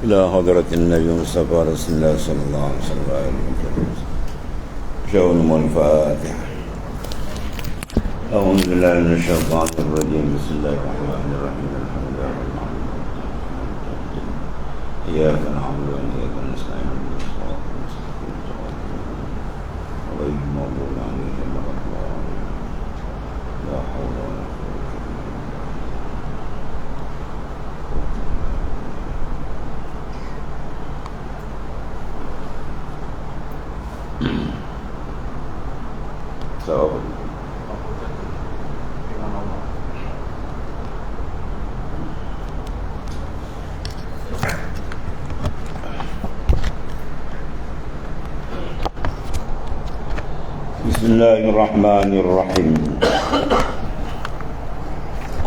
إلى حضرة النبي المصطفى رسول الله صلى الله عليه وسلم. شاء الفاتحة. أعوذ بالله من الشيطان الرجيم. بسم الله الرحمن الرحيم. الحمد لله رب العالمين. إياك نعبد وإياك نستعين. غير المغضوب عليهم ولا الضالين. لا حول ولا قوة إلا بالله. بسم الله الرحمن الرحيم.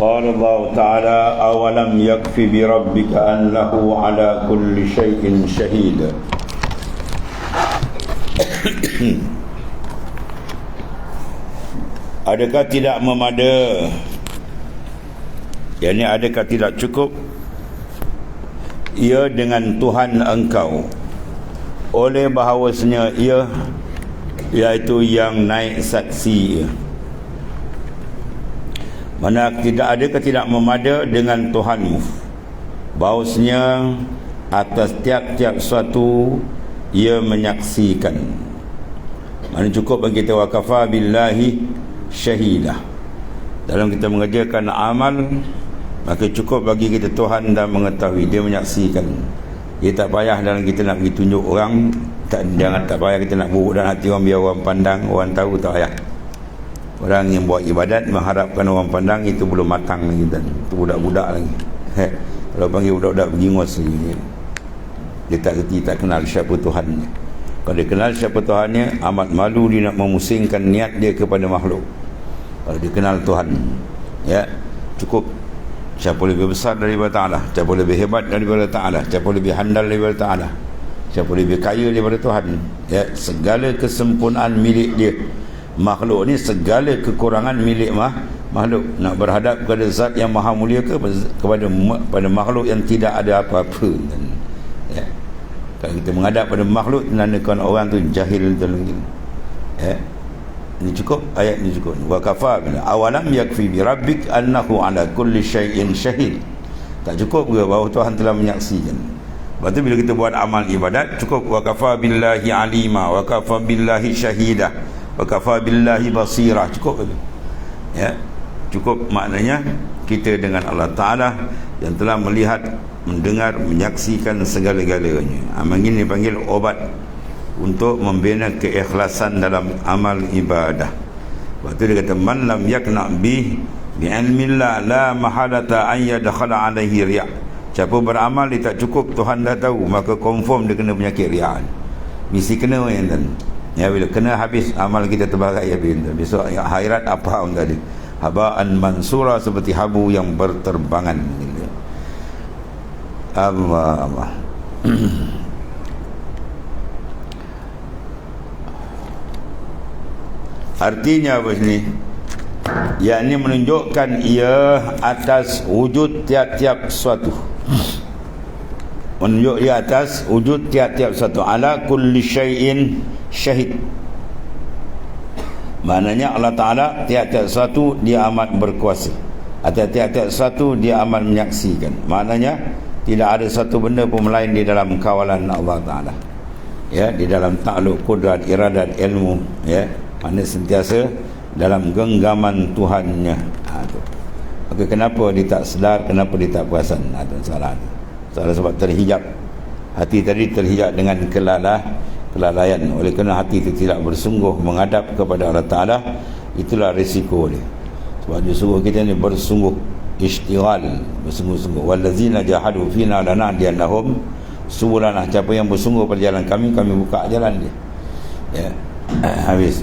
قال الله تعالى: أولم يكف بربك أنه على كل شيء شهيد. Adakah tidak memada, yakni adakah tidak cukup ia dengan Tuhan engkau, oleh bahawasanya ia, iaitu yang naik saksi, mana adakah tidak memada dengan Tuhanmu, bahawasanya atas tiap-tiap suatu ia menyaksikan. Mana cukup bagi kita wakafa billahi syahidah. Dalam kita mengerjakan amal, maka cukup bagi kita Tuhan dah mengetahui, dia menyaksikan. Dia tak payah dalam kita nak pergi tunjuk orang, tak payah kita nak buruk dalam hati orang, biar orang pandang, orang tahu, tak payah. Orang yang buat ibadat mengharapkan orang pandang, itu belum matang lagi, dan itu budak-budak lagi. Kalau panggil budak-budak bengos lagi, dia tak kerti, tak kenal siapa Tuhannya. Kalau dia kenal siapa Tuhannya, amat malu dia nak memusingkan niat dia kepada makhluk. Kalau dia kenal Tuhan, ya, cukup. Siapa lebih besar daripada Ta'ala, siapa lebih hebat daripada Ta'ala, siapa lebih handal daripada Ta'ala, siapa lebih kaya daripada Tuhan, ya, segala kesempurnaan milik dia. Makhluk ni segala kekurangan milik makhluk. Nak berhadap kepada zat yang maha mulia ke kepada makhluk yang tidak ada apa-apa, ya. Kalau kita menghadap pada makhluk, menandakan orang tu jahil terlebih, ya. Ini cukup, ayat ini cukup. Wa kafa bila awalam yakfi bi rabbik annahu ala kulli syai'in syahid. Tak cukup ke bahawa Tuhan telah menyaksikan? Lepas tu bila kita buat amal ibadat, cukup wa kafa billahi alima, wa kafa billahi syahida, wa kafa billahi basira. Cukup ke? Ya. Cukup maknanya kita dengan Allah Ta'ala yang telah melihat, mendengar, menyaksikan segala-galanya. Amal ini dipanggil obat untuk membina keikhlasan dalam amal ibadah. Lepas tu dia kata man lam yakna bi ilmillah la mahalata an yadkhala alaihi riya'. Siapa beramal dia tak cukup Tuhan dah tahu, maka confirm dia kena penyakit riya'. Mesti kena kan. Ya, bila kena habis amal kita terbagai habis. Besok akhirat apa orang tadi? Haba'an mansura, seperti habu yang berterbangan. Allah. Artinya apa sini? Yakni menunjukkan ia atas wujud tiap-tiap suatu. Menunjuk ia atas wujud tiap-tiap suatu. Ala kulli syai'in syahid. Maknanya Allah Ta'ala tiap-tiap suatu dia amat berkuasa. Atas tiap-tiap suatu dia amat menyaksikan. Maknanya tidak ada satu benda pun melain di dalam kawalan Allah Ta'ala, ya, di dalam takluk kudrat, iradat, ilmu, ya. Mana sentiasa dalam genggaman Tuhannya. Maka kenapa dia tak sedar, kenapa dia tak perasan? Itu salah. Salah sebab terhijab. Hati tadi terhijab dengan kelalaian. Oleh kerana hati itu tidak bersungguh menghadap kepada Allah Ta'ala, itulah risiko dia. Sebab dia suruh kita ni bersungguh, istighal, bersungguh-sungguh. Wallazina jahadu fina lanahdiyannahum subulana. Siapa yang bersungguh pada jalan kami, kami buka jalan dia. Ya. Habis.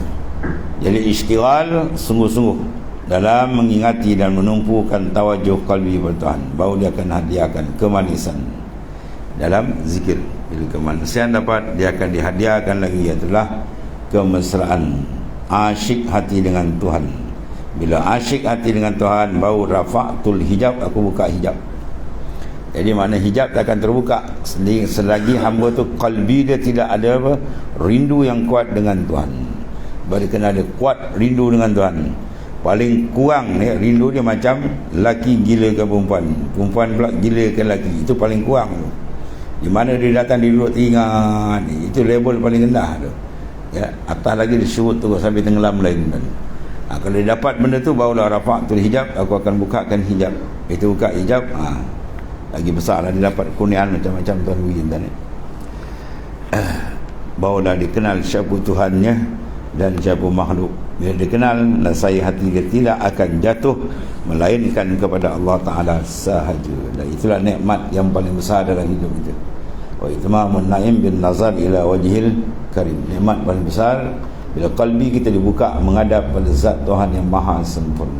Jadi istighal, sungguh-sungguh dalam mengingati dan menumpukan tawajuh kalbi kepada Tuhan, baru dia akan hadiahkan kemanisan dalam zikir. Bila kemanisan dapat, dia akan dihadiahkan lagi, ialah kemesraan, asyik hati dengan Tuhan. Bila asyik hati dengan Tuhan, baru rafa'tul hijab, aku buka hijab. Jadi makna hijab tak akan terbuka selagi hamba tu qalbi dia tidak ada apa, rindu yang kuat dengan Tuhan. Baru kena ada kuat rindu dengan Tuhan. Paling kurang ni rindu dia macam laki gila ke perempuan, perempuan pula gila ke laki. Itu paling kurang tu. Di mana dia datang dia duduk teringat ni, itu level paling rendah tu. Ya, atas lagi dia surut terus sampai tenggelam lain. Kalau dia dapat benda tu, barulah rafa'tul hijab, aku akan bukakan hijab. Itu buka hijab, lagi besar lah dia dapat kurniaan macam-macam Tuhan beri tadi. Barulah dikenal siapa Tuhannya dan siapa makhluk. Bila dikenal, nasihat hati dia tidak akan jatuh melainkan kepada Allah Ta'ala sahaja. Dan itulah nikmat yang paling besar dalam hidup kita. Wa itmamun na'im bin nazar ila wajhil karim. Nikmat paling besar bila kalbi kita dibuka menghadap pada zat Tuhan yang maha sempurna.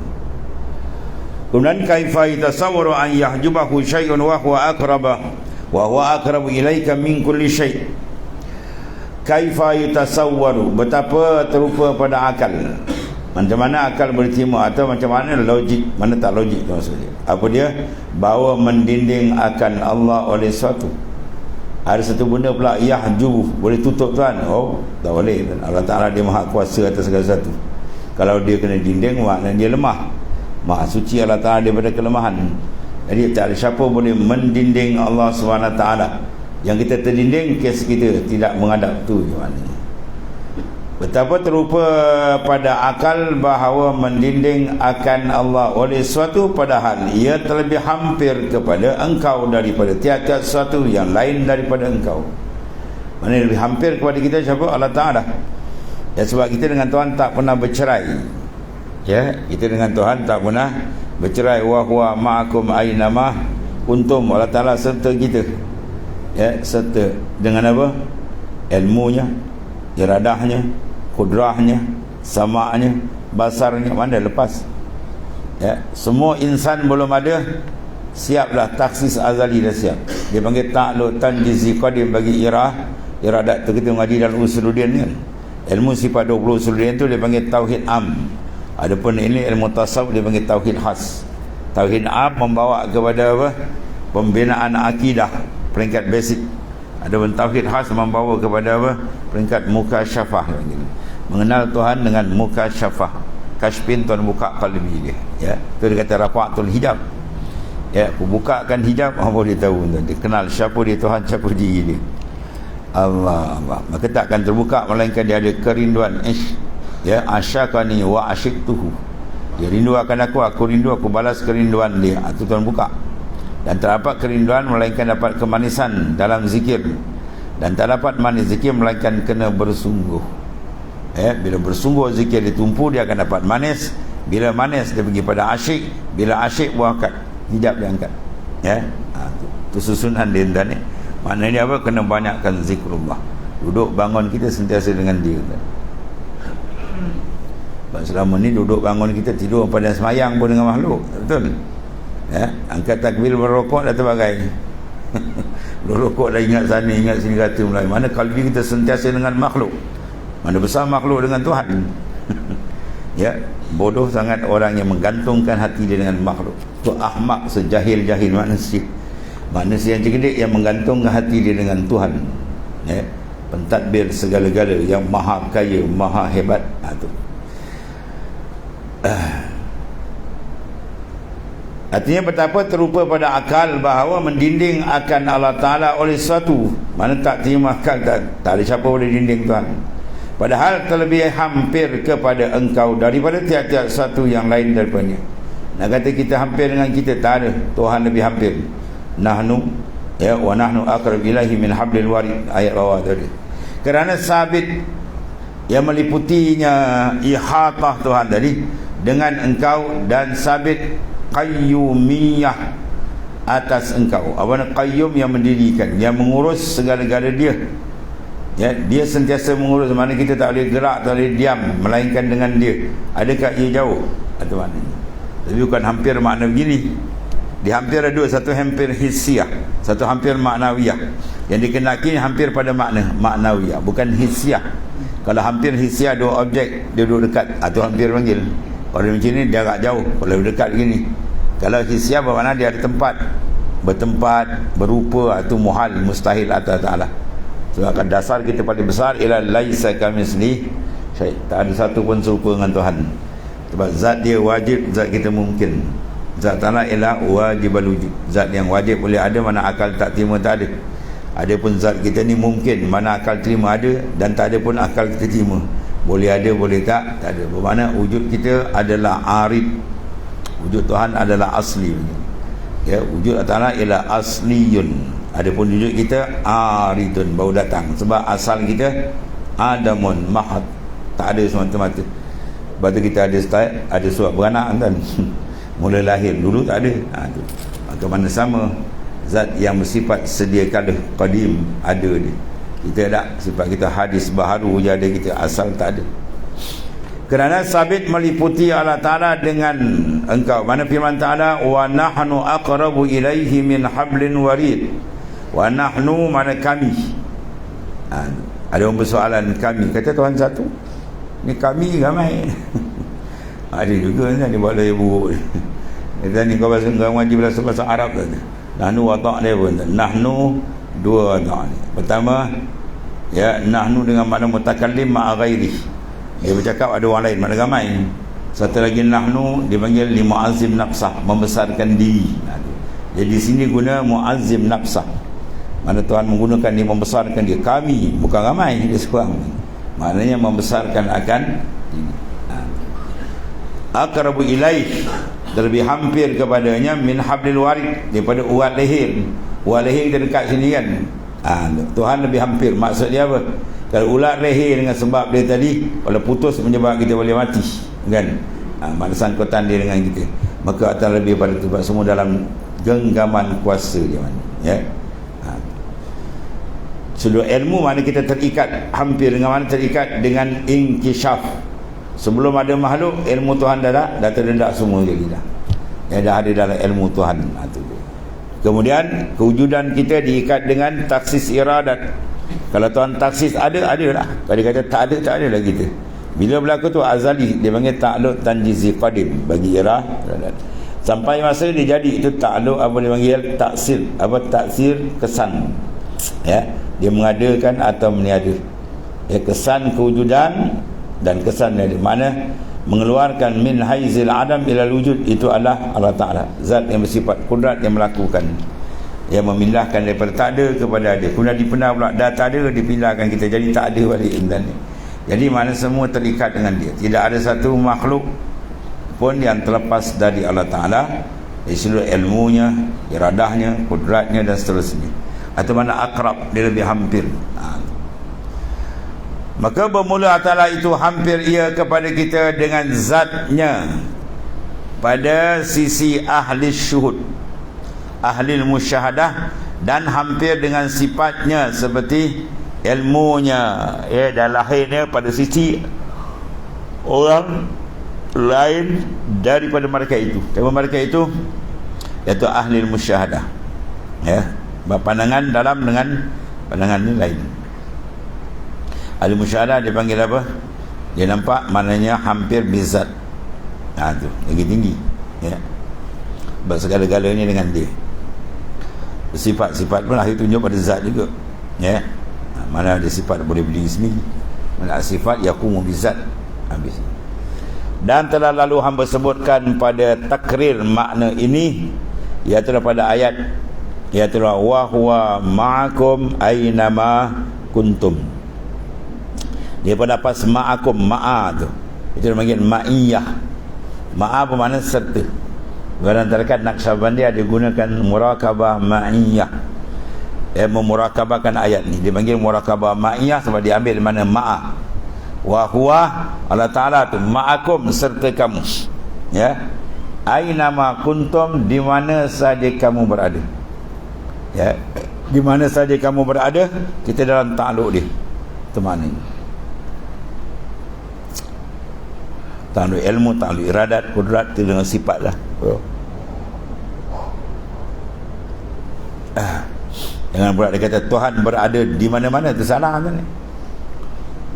Kemudian kaifa yatasawwaru an yahjubahu syai'un wa huwa aqrabu ilaika min kulli syai'. Kaifa yatasawwaru, betapa terupa pada akal. Macam mana akal boleh terima, atau macam mana logik, mana tak logik tu maksudnya. Apa dia? Bahawa mendinding akan Allah oleh suatu. Ada satu benda pula yahjubuh, boleh tutup Tuhan. Oh, tak boleh. Allah Ta'ala dia maha kuasa atas segala sesuatu. Kalau dia kena dinding, maknanya dia lemah. Maha suci Allah Ta'ala daripada kelemahan. Jadi tak ada siapa boleh mendinding Allah SWT. Yang kita terdinding, kes kita tidak menghadap tu maknanya. Betapa terupa pada akal bahawa mendinding akan Allah oleh suatu, padahal ia terlebih hampir kepada engkau daripada tiap-tiap sesuatu yang lain daripada engkau. Mana lebih hampir kepada kita siapa? Allah Ta'ala. Ya, sebab kita dengan Tuhan tak pernah bercerai. Ya, kita dengan Tuhan tak pernah bercerai. Wa huwa ma'akum aynama kuntum. Allah Ta'ala serta kita. Ya, serta dengan apa? Ilmunya, iradahnya, kudrahnya, sama'nya, basarnya. Mana lepas? Ya, semua insan belum ada, siaplah taksis azali dah siap. Dia panggil ta'lu tanjizi qadim bagi iradat tu. Kita mengaji dalam usuluddin kan. Ilmu sifat 20 usuluddin tu dia panggil tauhid am. Adapun ini ilmu tasawuf dia panggil tauhid khas. Tauhid am membawa kepada apa? Pembinaan akidah, peringkat basic. Adapun tauhid khas membawa kepada apa? Peringkat mukasyafah. Mengenal Tuhan dengan mukasyafah. Kashfin, Tuhan buka qalbi dia. Ya, itu dia kata rafa'tul hijab. Ya, aku bukakan hijab, orang boleh tahu tuan. Dia kenal siapa dia Tuhan, siapa diri dia. Allah. Maka tak akan terbuka melainkan dia ada kerinduan. Ya, asyakani wa asyiktuhu. Dia rindu akan aku rindu, aku balas kerinduan dia. Itu Tuhan buka. Dan tak dapat kerinduan melainkan dapat kemanisan dalam zikir. Dan tak dapat manis zikir melainkan kena bersungguh. Ya, bila bersungguh zikir ditumpu, dia akan dapat manis. Bila manis dia pergi pada asyik. Bila asyik buah angkat, hijab dia angkat. Ya, itu susunan dia dan ni. Maknanya apa? Kena banyakkan zikrullah. Duduk bangun kita sentiasa dengan dia. Sebab selama ni duduk bangun kita tidur pada semayang pun dengan makhluk. Betul? Ya, angkat takbir berrokok dah terbagai. Berrokok dah ingat sana ingat sini kata mulai. Mana kalbi kita sentiasa dengan makhluk. Mana besar makhluk dengan Tuhan. Ya, bodoh sangat orang yang menggantungkan hati dia dengan makhluk. Tu ahmak, sejahil-jahil manusia. Manusia yang cerdik yang menggantungkan hati dia dengan Tuhan. Ya, pentadbir segala-gala yang maha kaya, maha hebat. Itu. Artinya betapa terupa pada akal bahawa mendinding akan Allah Ta'ala oleh sesuatu. Mana tak terima akal, tak ada siapa boleh dinding Tuhan. Padahal terlebih hampir kepada engkau daripada tiap-tiap satu yang lain daripadanya. Nak kata kita hampir dengan kita, tak ada. Tuhan lebih hampir. Nahnu, ya, wa nahnu aqrab ilaihi min hablil warid. Ayat bawah tadi. Kerana sabit yang meliputinya ihatah Tuhan tadi dengan engkau, dan sabit qayyumiyah atas engkau. Apa nak qayyum? Yang mendirikan, yang mengurus segala-gala dia. Ya, dia sentiasa mengurus. Mana kita tak boleh gerak, tak boleh diam melainkan dengan dia. Adakah ia jauh? Atau maknanya. Tapi bukan hampir makna begini. Di hampir ada dua, satu hampir hissiyah, satu hampir maknawiyah. Yang dikenaki hampir pada makna maknawiyah, bukan hissiyah. Kalau hampir hissiyah, dua objek dia duduk dekat, atau hampir panggil. Kalau macam ni dia agak jauh. Kalau dekat gini. Kalau hissiyah bermakna dia ada tempat. bertempat, berupa, itu muhal, mustahil atas Ta'ala. Sebab dasar kita paling besar ialah laisa kamitslihi syai'. Tak ada satu pun serupa dengan Tuhan. Sebab zat dia wajib, zat kita mungkin. Zat Ta'ala ialah wajibul wujud, zat yang wajib boleh ada, mana akal tak terima tak ada. Adapun zat kita ni mungkin, mana akal terima ada, dan tak ada pun akal kita terima. Boleh ada, boleh tak ada. Bermakna wujud kita adalah arid, wujud Tuhan adalah asli. Ya, wujud Allah ialah asliyun. Adapun wujud kita aridun, baru datang. Sebab asal kita adamun mahad, tak ada semata-mata. Lepas tu kita ada surat beranak kan. Mula lahir, dulu tak ada. Tu. Maka mana sama zat yang bersifat sedia kala, qadim, ada dia. Kita tak, sifat kita hadis baharu je ada, kita asal tak ada. Kerana sabit meliputi Allah Ta'ala dengan engkau. Mana firman Ta'ala, wa nahnu aqrabu ilaihi min hablin warid. Wa nahnu, mana kami. Ada orang persoalan kami, kata Tuhan satu, ni kami ramai. Ada juga kan, dia buat laya buruk. Dia ni kau bahasa wajib bahasa Arab tu. Nahnu wa ta' dia pun. Nahnu dua ta' ni. Pertama, ya, nahnu dengan makna mutakallim ma'a ghairi. Dia bercakap ada orang lain, mana ramai. Satu lagi nahnu dipanggil li mu'azzim nafsah, membesarkan diri. Jadi di sini guna mu'azzim nafsah. Mana Tuhan menggunakan dia membesarkan dia. Kami bukan ramai, dia sekurang. Maknanya membesarkan akan diri. Aqrabu ilaih, terlebih hampir kepadanya min hablil warid, daripada urat leher. Urat leher kita dekat sini kan. Tuhan lebih hampir. Maksud dia apa? Kalau ulat leher dengan sebab dia tadi, kalau putus menyebab kita boleh mati kan, mana sangkutan dia dengan kita, maka akan lebih pada itu. Semua dalam genggaman kuasa dia mana, ya. Seluruh ilmu mana kita terikat, hampir dengan mana terikat dengan inkishaf. Sebelum ada makhluk, ilmu Tuhan dah terdedak semua jadi dah. Ya, dah ada dalam ilmu Tuhan. Kemudian kewujudan kita diikat dengan taksis iradat. Kalau Tuhan taksis ada lah. Kalau dia kata tak ada lah kita. Bila berlaku tu azali, dia panggil ta'alluq tanjizi qadim bagi iradat. Sampai masa dia jadi, itu ta'alluq apa dia panggil taksir, apa taksir kesan. Ya, dia mengadakan atau meniada. Ya, kesan kewujudan dan kesan dia ada. Mana mengeluarkan min haizil adam ila wujud, itu adalah Allah Ta'ala, zat yang bersifat kudrat yang melakukan, yang memindahkan daripada tak ada kepada ada. Kemudian dipindah pula, dah tak ada, dipindahkan kita jadi tak ada balik. Jadi mana semua terikat dengan dia. Tidak ada satu makhluk pun yang terlepas dari Allah Ta'ala, dari seluruh ilmunya, iradahnya, kudratnya dan seterusnya. Atau mana akrab, dia lebih hampir. Maka bermula Allah Ta'ala itu hampir ia kepada kita dengan zatnya pada sisi ahli syuhud, ahli musyahadah, dan hampir dengan sifatnya seperti ilmunya, ya, dan lahirnya pada sisi orang lain daripada mereka itu. Siapa mereka itu? Iaitu ahli musyahadah, ya, berpandangan dalam dengan pandangan lain. Ahli musyahadah dipanggil apa? Dia nampak maknanya hampir bizat. Tu lagi tinggi, ya, segala-galanya dengan dia. Sifat-sifat pun akhir tunjuk pada zat juga, ya. Mana ada sifat boleh berdiri sendiri, mana sifat yaqumu bizat, habis. Dan telah lalu hamba sebutkan pada takrir makna ini, iaitu pada ayat, iaitu wa huwa ma'akum aynama kuntum. Dia pada pas ma'akum, ma'a tu, itu dipanggil ma'iyah. Ma'a bermakna serta. Dalam tarikat Naqsyabandi ada gunakan murakabah ma'iyah, memurakabahkan ayat ni. Dia panggil murakabah ma'iyah sebab dia ambil mana ma'a. Wa huwa, Allah Ta'ala tu ma'akum, serta kamu, ya, aynama kuntum, di mana saja kamu berada, ya, di mana saja kamu berada, kita dalam ta'aluk dia. Itu maknanya ta'aluk ilmu, ta'aluk iradat, kudrat, itu dengan sifat lah. Jangan pula dia kata Tuhan berada di mana-mana, itu salah kan?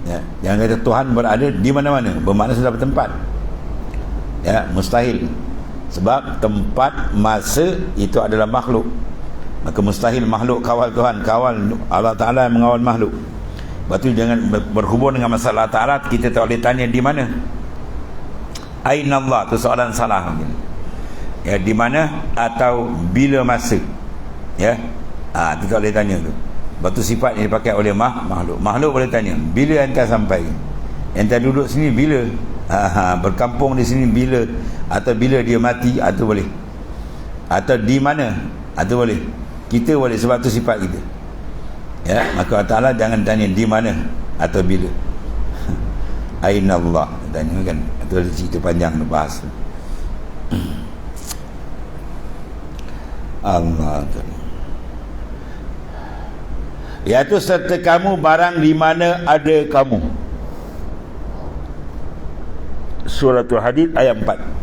Ya, jangan kata Tuhan berada di mana-mana, bermakna sudah bertempat. Ya, mustahil. Sebab tempat, masa itu adalah makhluk. Maka mustahil makhluk kawal Tuhan. Kawal Allah Ta'ala yang mengawal makhluk. Lepas tu jangan berhubung dengan masalah Ta'ala, kita tak boleh tanya di mana. Aina Allah, tu soalan salah mungkin. Ya, di mana atau bila masa. Ya. Tu tak boleh tanya tu. Lepas tu sifat yang dipakai oleh makhluk. Makhluk boleh tanya, bila anda sampai? Anda duduk sini bila? Berkampung di sini bila? Atau bila dia mati? Atau boleh. Atau di mana? Atau boleh. Kita boleh, sebab tu sifat kita. Ya, maka Allah Ta'ala jangan tanya di mana atau bila. Aina Allah tanya kan. Itu ada cerita panjang bahas. Allah Ta'ala. Iaitu serta kamu barang di mana ada kamu. Suratul Hadid ayat 4.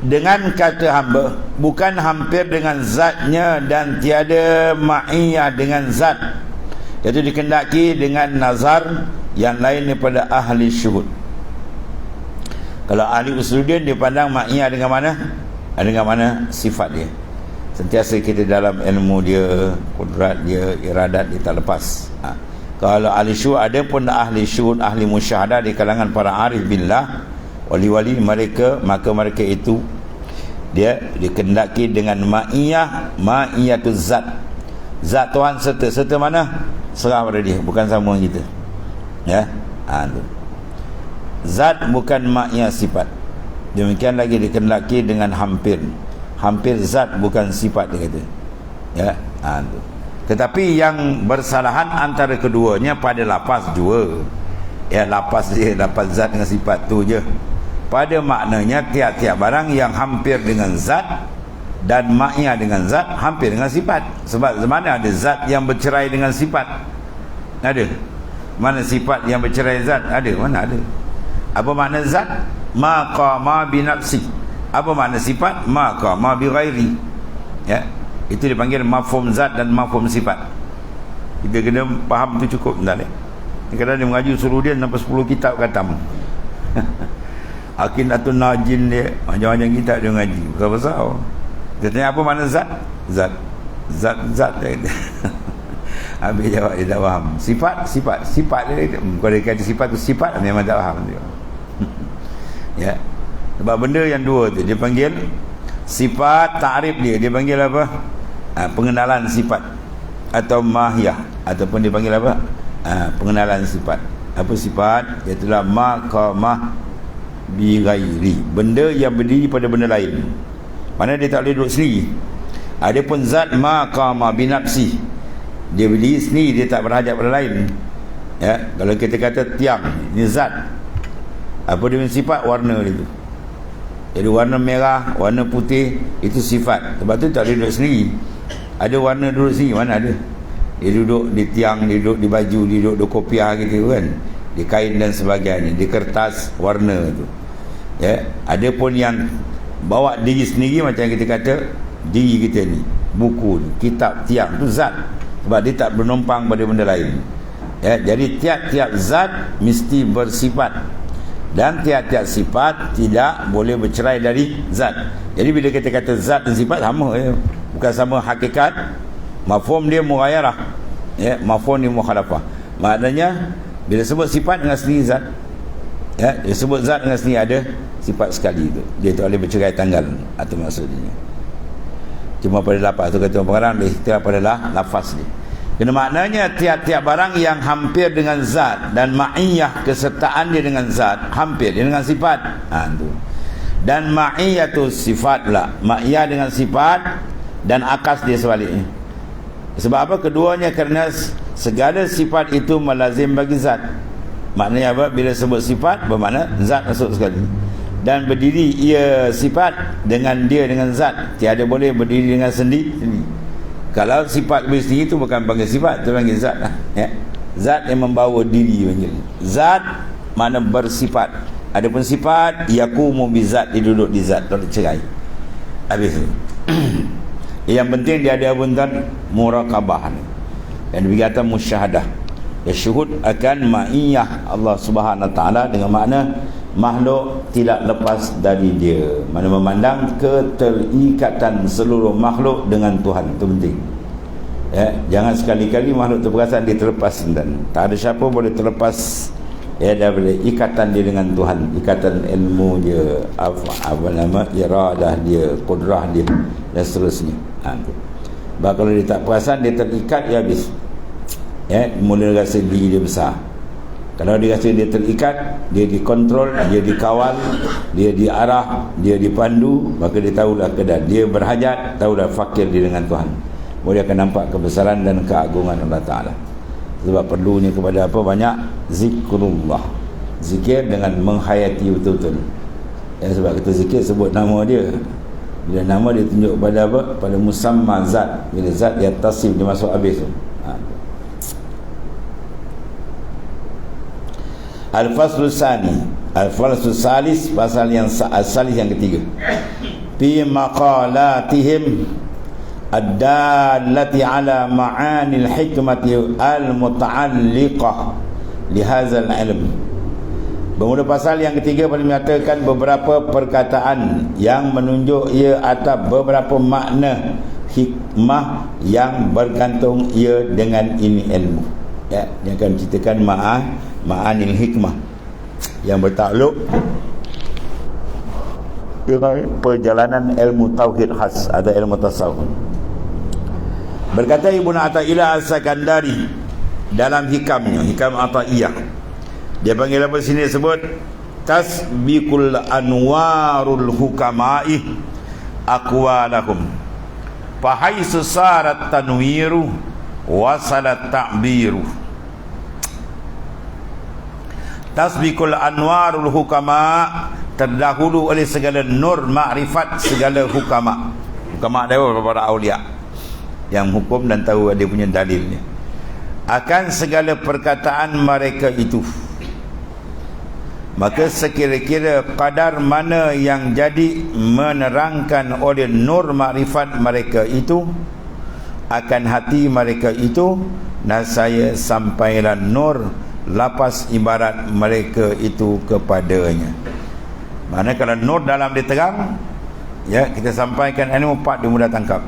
Dengan kata hamba, bukan hampir dengan zatnya dan tiada ma'iyah dengan zat, iaitu dikendaki dengan nazar yang lain daripada ahli syuhud. Kalau ahli usuluddin dia pandang ma'iyah dengan mana? Dengan mana sifat dia. Sentiasa kita dalam ilmu dia, kudrat dia, iradat dia tak lepas. Kalau ahli syuhud, ada pun ahli syuhud, ahli musyahadah di kalangan para arif billah, wali-wali mereka, maka mereka itu dia dikendaki dengan ma'iyatu zat. Zat Tuhan serta mana? Serah pada dia, bukan sama kita. Ya. Tu. Zat bukan ma'iyah sifat. Demikian lagi dikendaki dengan hampir. Hampir zat bukan sifat dia kata. Ya. Tu. Tetapi yang bersalahan antara keduanya pada lafaz jua. Ya, lafaz dia, lafaz zat dengan sifat tu je. Pada maknanya tiap-tiap barang yang hampir dengan zat dan ma'iyah dengan zat hampir dengan sifat. Sebab mana ada zat yang bercerai dengan sifat? Ada. Mana sifat yang bercerai zat? Ada. Mana ada? Apa makna zat? Ma qama bi nafsi. Apa makna sifat? Ma qama bi ghairi. Ya. Itu dipanggil mafhum zat dan mafhum sifat. Kita kena faham tu cukup benar. Kadang-kadang dia mengaji Usuluddin sampai 10 kitab khatam. Aqidatun Najin dia macam-macam kitab dia ngaji. Bukan pasal. Dia tanya apa makna zat? Zat dia. Habis jawab dia tak faham. Sifat dia. Kalau dia kata sifat tu sifat, memang tak faham dia. Ya. Sebab benda yang dua tu dia panggil sifat ta'rif dia panggil apa? Pengenalan sifat atau mahiyah, ataupun dia panggil apa? Pengenalan sifat. Apa sifat? Iaitulah maqamah bi ghairi, benda yang berdiri pada benda lain. Mana dia tak boleh duduk sendiri. Adapun zat maqama bi nafsi, dia berdiri sendiri, dia tak berhajat pada lain. Ya, kalau kita kata tiang ni zat, apa dia punya sifat? Warna dia tu. Jadi warna merah, warna putih, itu sifat. Sebab tu tak boleh duduk sendiri. Ada warna duduk sendiri, mana ada? Dia duduk di tiang, dia duduk di baju, dia duduk di kopiah gitu kan, di kain dan sebagainya, di kertas warna tu. Ya, ada pun yang bawa diri sendiri, macam kita kata diri kita ni, buku, kitab, tiang, tu zat. Sebab dia tak bernumpang pada benda lain. Ya, jadi tiap-tiap zat mesti bersifat, dan tiap-tiap sifat tidak boleh bercerai dari zat. Jadi bila kita kata zat dan sifat sama ya. Bukan sama hakikat. Mafhum dia mughayarah. Ya, mafhum dia mukhalafah. Maknanya bila sebut sifat dengan sendiri zat, ya, dia sebut zat dengan sendiri ada sifat sekali tu. Dia tak boleh bercerai tanggal. Itu maksudnya. Cuma pada lafaz tu kata pengarang dia ikhtilaf pada lafaz dia. Kena maknanya tiap-tiap barang yang hampir dengan zat dan ma'iyah kesertaan dia dengan zat, hampir dia dengan sifat. Tu. Dan ma'iyah tu sifat pula. Ma'iyah dengan sifat dan akas dia sebaliknya. Sebab apa? Keduanya kerana segala sifat itu melazim bagi zat. Maknanya apa? Bila sebut sifat bermakna zat masuk sekali. Dan berdiri ia sifat dengan dia dengan zat. Tiada boleh berdiri dengan sendiri. Kalau sifat bersendiri itu bukan panggil sifat, itu panggil zat lah. Ya. Zat yang membawa diri panggil. Zat mana bersifat. Adapun sifat yaqumu bi zat, dia duduk di zat, tak cerai. Habis. Yang penting dia ada buntan muraqabah. Dan dikata musyahadah. Ya, syuhud akan ma'iyah Allah Subhanahu Wa Taala dengan makna makhluk tidak lepas dari dia. Mana memandang keterikatan seluruh makhluk dengan Tuhan, itu penting. Jangan sekali-kali makhluk tu perasan dia terlepas, dan tak ada siapa boleh terlepas daripada ikatan dia dengan Tuhan, ikatan ilmu dia, apa nama, iradah dia, kudrah dia dan seterusnya. Sebab kalau dia tak perasan, dia terikat, dia habis. Mula rasa diri dia besar. Kalau dia rasa dia terikat, dia dikontrol, dia dikawal, dia diarah, dia dipandu, maka dia tahulah keadaan dia berhajat, tahulah fakir dia dengan Tuhan. Boleh akan nampak kebesaran dan keagungan Allah Ta'ala. Sebab perlunya kepada apa? Banyak zikrullah, zikir dengan menghayati betul-betul. Sebab kita zikir sebut nama dia. Bila nama dia tunjuk pada apa? Pada musamma zat. Bila zat dia tasif, dia masuk habis tu. Al-Faslu Sani, Al-Faslu Salis, pasal yang salis yang ketiga. Fi maqalatihim ad-dallati ala ma'anil hikmati al-muta'alliqah lihazal ilm. Bermula pasal yang ketiga pada menyatakan beberapa perkataan yang menunjuk ia atas beberapa makna hikmah yang bergantung ia dengan ini ilmu. Dia akan ceritakan ma'anil hikmah yang bertakluk dengan perjalanan ilmu tauhid khas atau ilmu tasawuf. Berkata Ibnu Athaillah As-Sakandari dalam hikamnya, hikam Athaiyah, dia panggil apa sini, sebut tasbiqul anwarul hukama'i aqwalahum fahaisu sarat tanwiru wasalat ta'biru. Tasbiqul anwarul hukama, terdahulu oleh segala nur makrifat segala hukama. Hukama dia para aulia yang hukum dan tahu dia punya dalilnya akan segala perkataan mereka itu. Maka sekira-kira kadar mana yang jadi menerangkan oleh nur makrifat mereka itu akan hati mereka itu, nasaya sampailah nur lapas ibarat mereka itu kepadanya. Mana kalau nur dalam dia terang, kita sampaikan ilmu 4 dia mudah tangkap.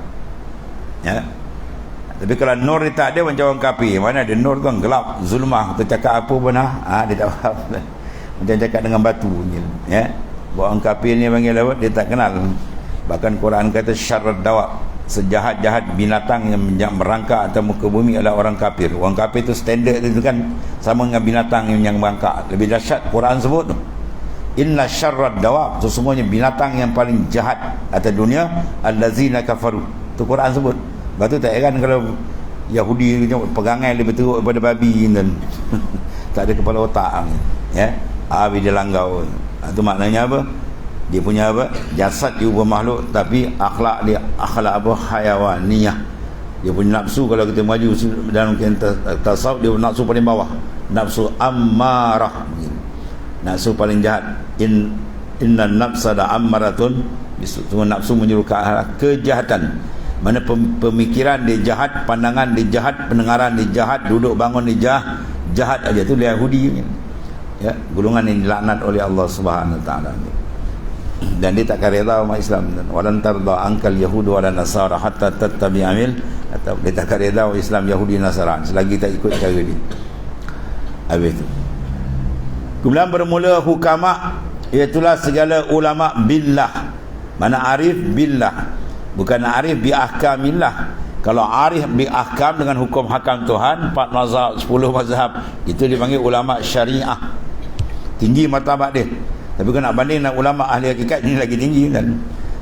Tapi kalau nur dia tak ada, macam orang kafir. Mana ada nur tu kan gelap, zulmah, kita cakap apa benar, dia tak faham. Macam cakap dengan batu. Buat orang kafir ni panggil apa? Dia tak kenal. Bahkan Quran kata syarrad dawab, sejahat-jahat binatang yang merangkak atas muka bumi adalah orang kafir. Orang kafir tu standard itu kan sama dengan binatang yang merangkak. Lebih dahsyat Quran sebut tu, inna syarrad dawab, sesungguhnya binatang yang paling jahat atas dunia allazina kafaru. Tu Quran sebut. Lepas tu tak heran kalau Yahudi pegangan lebih teruk daripada babi dan tak ada kepala otak. Bila dia langgau. Itu maknanya apa? Dia punya apa? Jasad dia ubah makhluk, tapi akhlak dia akhlak apa? Hayawaniyah. Dia punya nafsu, kalau kita maju dalam tasawuf, dia nafsu paling bawah, nafsu ammarah, nafsu paling jahat. Inna nafsa da ammaratun, semua nafsu menyuruh ke arah kejahatan. Mana pemikiran dia jahat, pandangan dia jahat, pendengaran dia jahat, duduk bangun dia jahat aja. Tu dia Yahudi. Golongan yang dilaknat oleh Allah Subhanahu Wa Taala. Dan dia takkan reda umat Islam. Walan tarda ankal yahud wala nasara hatta tattabi'a mil, atau dia takkan reda Islam Yahudi Nasara selagi tak ikut cara dia. Habis itu. Kemudian bermula hukama, iaitulah segala ulama billah. Mana arif billah, bukan arif bi ahkamillah. Kalau arif bi ahkam, dengan hukum hakam Tuhan, 4 mazhab, 10 mazhab, itu dipanggil ulama syariah. Tinggi martabat dia. Tapi kalau nak banding dengan ulama ahli hakikat, ini lagi tinggi kan.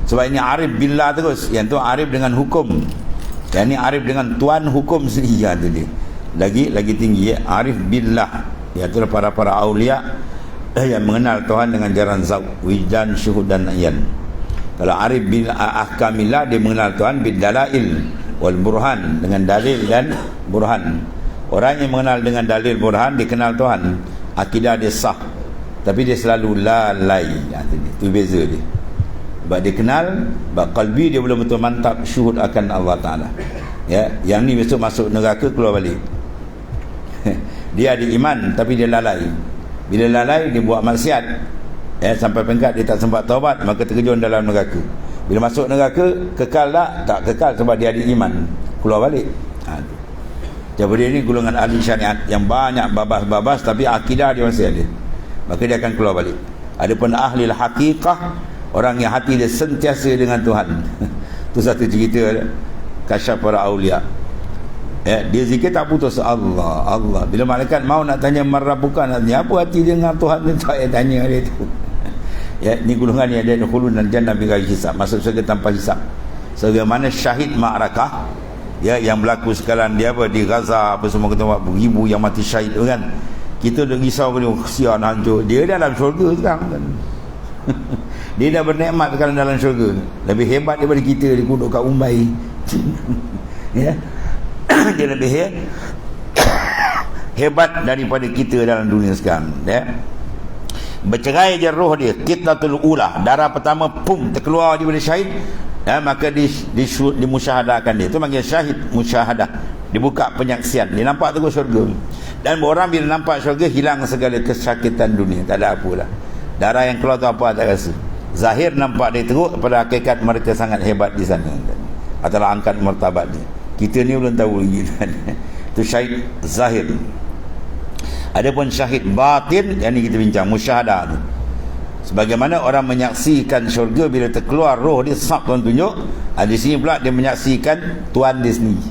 Sebab ini arif billah terus. Yang tu arif dengan hukum. Yang ni arif dengan tuan hukum sendiri. Tu dia. Lagi tinggi arif billah. Iaitu para aulia yang mengenal Tuhan dengan jaran zauq, wijdan, syuhud dan ayan. Kalau arif bil ahkamillah, dia mengenal Tuhan bil dalail wal burhan, dengan dalil dan burhan. Orang yang mengenal dengan dalil burhan, dikenal Tuhan, akidah dia sah, tapi dia selalu lalai. Itu beza dia. Sebab dia kenal, sebab qalbi dia belum betul mantap syuhud akan Allah Ta'ala. Yang ni besok masuk neraka, keluar balik. Dia ada iman, tapi dia lalai. Bila lalai, dia buat maksiat. Sampai peringkat dia tak sempat taubat, maka terjun dalam neraka. Bila masuk neraka, kekal tak kekal sebab dia ada iman, keluar balik. Jadi dia ni golongan ahli syariat yang banyak babas-babas tapi akidah dia masih ada, maka dia akan keluar balik. Adapun ahli hakikah, orang yang hati dia sentiasa dengan Tuhan. Tu satu cerita kasyaf para aulia. Dia zikir tak putus, Allah Allah. Bila malaikat mau nak tanya marrabuka, nak tanya apa hati dia dengan Tuhan, dia tak payah tanya dia tu. Ni golongan yang ada khulud dan jannah bighairi hisab, masuk syurga tanpa hisab. Sebagaimana syahid ma'rakah, yang berlaku sekarang dia di Gaza apa semua, kita buat beribu yang mati syahid tu kan. Kita dah risau ke dia, kesian hancur. Dia dalam syurga sekarang kan. Dia dah bernikmat sekarang dalam syurga. Lebih hebat daripada kita di duduk kat Umbai. Dia lebih hebat daripada kita dalam dunia sekarang. Bercerai je roh dia, qitlatul ula, darah pertama pum terkeluar daripada syahid, maka dimusyahadahkan dia. Itu panggil syahid musyahadah. Dibuka penyaksian, dia nampak terus syurga. Dan orang bila nampak syurga, hilang segala kesakitan dunia, tak ada apa lah. Darah yang keluar tu apa tak rasa. Zahir nampak dia teruk, pada hakikat mereka sangat hebat di sana. Adalah angkat martabat dia. Kita ni belum tahu lagi. Itu syahid zahir. Adapun syahid batin, yang ni kita bincang, musyahadah tu. Sebagaimana orang menyaksikan syurga bila terkeluar roh dia, sab Tuhan tunjuk. Di sini pula dia menyaksikan Tuhan dia sendiri,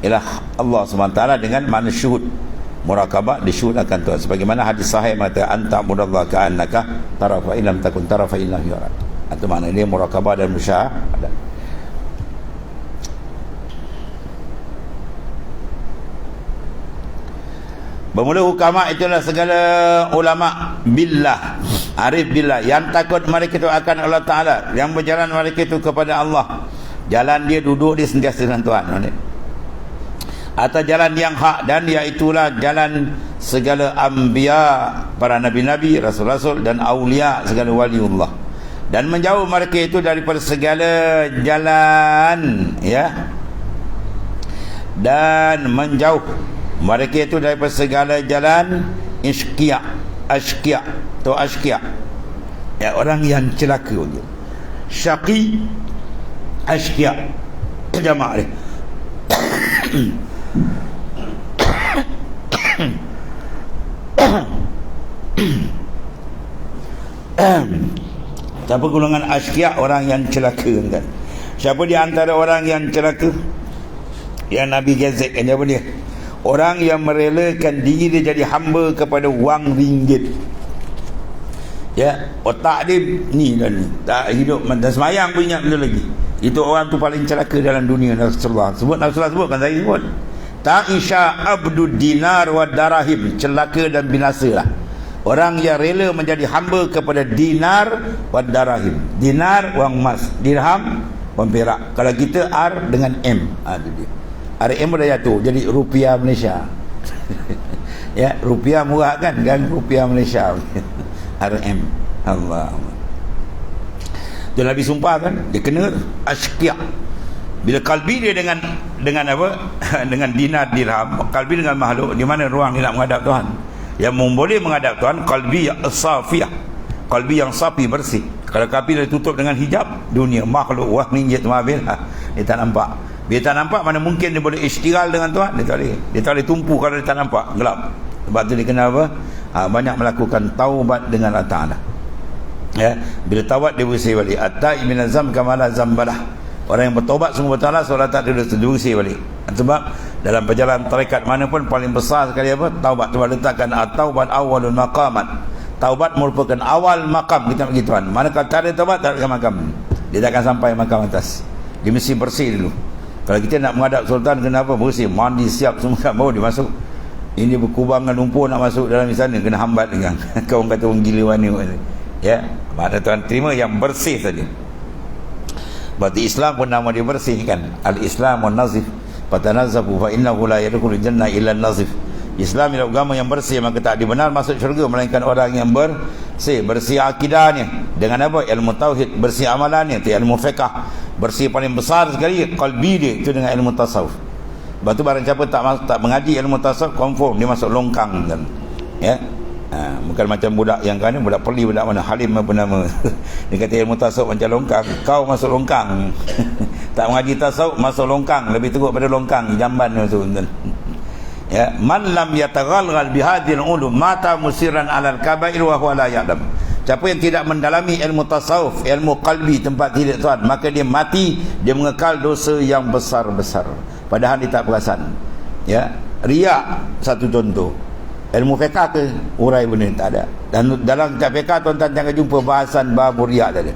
ialah Allah SWT dengan mana syuhud, murakabah, disyuhud akan Tuhan. Sebagaimana hadis sahih mengatakan anta mudallah ka'annaka tarafa ilam takun tarafa illah yu'rad. Itu makna dia murakabah dan musyahadah. Bermula hukama itulah segala ulama billah, arif billah, yang takut mereka itu akan Allah Ta'ala, yang berjalan mereka itu kepada Allah. Jalan dia, duduk dia sentiasa dengan Tuhan, atau jalan yang hak, dan iaitulah jalan segala anbiya, para nabi-nabi, rasul-rasul, dan awliya, segala waliullah. Dan menjauh mereka itu daripada segala jalan, dan menjauh mereka itu daripada segala jalan ashqiya atau ashqiya, orang yang celaka. Syaqi, ashqiya, jamaah dia. Siapa golongan ashqiya? Orang yang celaka kan. Siapa di antara orang yang celaka yang Nabi gezek kan, siapa dia? Orang yang merelakan diri dia jadi hamba kepada wang ringgit. Otak dia ni dah ni, tak hidup dan semayang pun ingat benda lagi. Itu orang tu paling celaka dalam dunia. Rasulullah sebut kan, saya sebut. Ta'isha abdud dinar wa darahim, celaka dan binasa lah orang yang rela menjadi hamba kepada dinar wa darahim. Dinar wang emas, dirham wang perak. Kalau kita R dengan M, itu dia. RM dah jatuh jadi rupiah Malaysia. Rupiah murah kan rupiah Malaysia. RM. Allah. Dia Nabi sumpah kan, dia kena ashqiya. Bila kalbi dia dengan apa? Dengan dinar dirham, kalbi dengan makhluk, di mana ruang dia nak menghadap Tuhan? Yang boleh menghadap Tuhan kalbi safiyah, kalbi yang safi, bersih. Kalau kalbi dia tutup dengan hijab dunia, makhluk, wah ringgit mabil, dia tak nampak. Bila tak nampak, mana mungkin dia boleh istighal dengan Tuhan? Dia tak boleh tumpu kalau dia tak nampak, gelap. Sebab tu dia kena apa? Banyak melakukan taubat dengan Allah Ta'ala. Bila taubat dia bersih balik. At-ta'i minazam kamala zambalah. Orang yang bertaubat sungguh bertaala, solat tak dia bersih balik. Sebab dalam perjalanan tarekat mana pun paling besar sekali apa? Taubat. Sebab letakkan at-taubat awalul maqamat. Taubat merupakan awal makam kita bagi Tuhan. Manakala tak ada taubat, tak ada makam. Dia tak akan sampai makam atas. Dia mesti bersih dulu. Kalau kita nak menghadap sultan, kenapa? Bersih, mandi siap semua, baru dia masuk. Ini berkubangan lumpur nak masuk dalam sana, kena hambat dengan kau kata orang gila mana. Mana Tuhan terima yang bersih saja. Berarti Islam pun nama dia bersih kan. Al-Islam wan nazif fatanazzafu fa innahu la yadkhulul jannah illa an-nazif. Islam ialah agama yang bersih, maka tak dibenar masuk syurga melainkan orang yang bersih. Bersih akidahnya dengan apa? Ilmu tauhid. Bersih amalannya, ilmu fiqh. Bersih paling besar sekali qalbi dia itu dengan ilmu tasawuf. Sebab tu barang siapa tak mengaji ilmu tasawuf, confirm dia masuk longkang kan. Bukan macam budak yang kan, budak peli, budak mana, Halim apa nama. Dia kata ilmu tasawuf macam longkang, kau masuk longkang. Tak mengaji tasawuf masuk longkang, lebih teruk pada longkang jamban tu. Ya, man lam yataghalghal bihadhil ulum mata musiran alal kabair wa huwa la ya'lam. Siapa yang tidak mendalami ilmu tasawuf, ilmu qalbi, tempat tilik Tuhan, maka dia mati, dia mengekal dosa yang besar-besar padahal dia tak perasan. Ya, riak satu contoh. Ilmu fiqh ke urai benda tak ada. Dan dalam kitab fiqh tuan-tuan jangan jumpa bahasan bab riak tadi.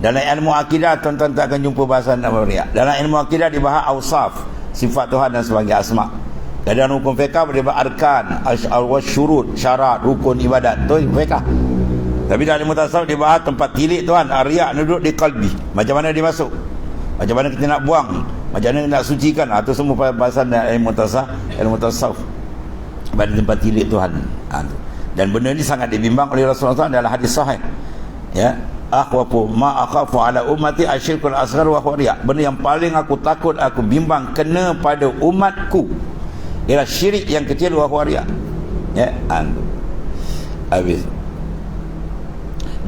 Dalam ilmu akidah tuan-tuan tak akan jumpa bahasan bab riak. Dalam ilmu akidah dibahas awsaf, sifat Tuhan dan sebagai asma'. Dan dalam hukum fiqh dibahas arkan, syurut, syarat, rukun ibadat. Tu fiqh. Tapi dalam ilmu tasawuf dibahas tempat tilik Tuhan, riak duduk di qalbi. Macam mana dia masuk? Macam mana kita nak buang? Macam mana nak sucikan? Itu semua bahasan ilmu tasawuf. Pada tempat tilik Tuhan. Dan benda ni sangat dibimbang oleh Rasulullah SAW dalam hadis sahih. Ya, akhwafu ma akhafu ala ummati asyirkul asghar wa huwa riya. Benda yang paling aku takut, aku bimbang kena pada umatku ialah syirik yang kecil, wa huwa riya. Ya, habis.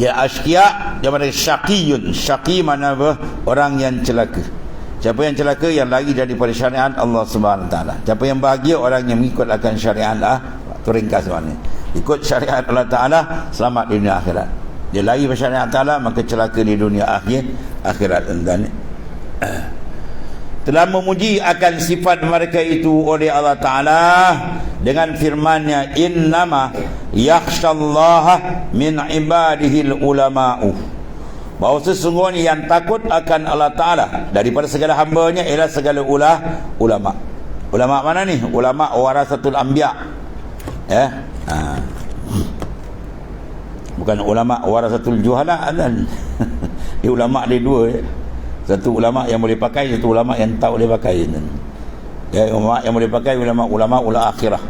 Dia asqiya, dia mana syaqiyun. Syaqi mana apa? Orang yang celaka. Siapa yang celaka? Yang lari daripada syariat Allah Subhanahu Taala. Siapa yang bahagia? Orang yang mengikut akan syariat Allah. Itu ringkas maknanya. Ikut syariat Allah Taala, selamat di dunia akhirat. Dia lari pada syariat Taala, maka celaka di dunia akhirat. Dan telah memuji akan sifat mereka itu oleh Allah Taala dengan firman-Nya, innama yakhshallaha min ibadihil ulama'u. Bahawa sesungguhnya yang takut akan Allah Ta'ala daripada segala hamba-Nya ialah segala ulama. Ulama mana ni? Ulama warasatul anbiya. Ya. Bukan ulama warasatul juhala. Dia ulama dia dua. Satu ulama yang boleh pakai, satu ulama yang tak boleh pakai. Ya, ulama yang boleh pakai ulama akhirah.